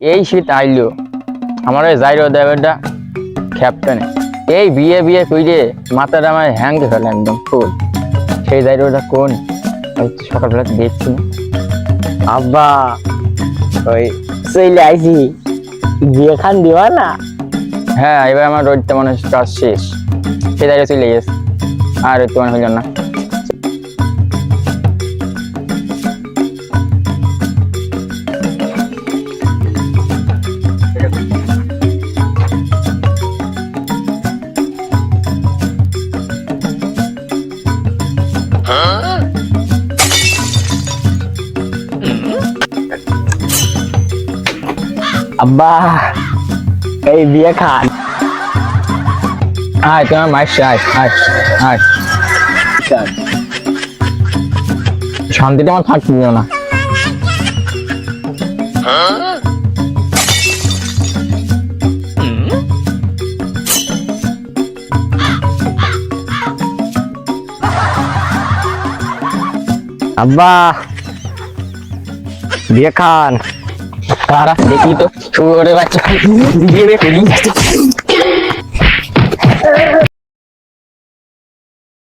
এই শীত আইলো আমার ওই যাইরো দেবেরটা ক্যাপ্টেন এই বিয়ে বিয়ে কইরে মাথাটা আমার হ্যাংকে ফেলে একদম ফুল সেই যাইরোটা কোন সকালবেলা দেখছি না। আব্বা ওই চলে আইছি বিয়ে খান দিবা না। হ্যাঁ এবার আমার রোডটা মনে হচ্ছে কাজ শেষ সেই যাইরো চলে গেছে আর তোমার হইল না। আব্বা এই বিয়ে খান। আয় তোমার মায়ের আয় আয় আয় শান্তিতে আমার থাকতে দিও না। আব্বা বিয়ে খান। তারা দেখি তো শুরু করে বাচ্চা বিয়ে করি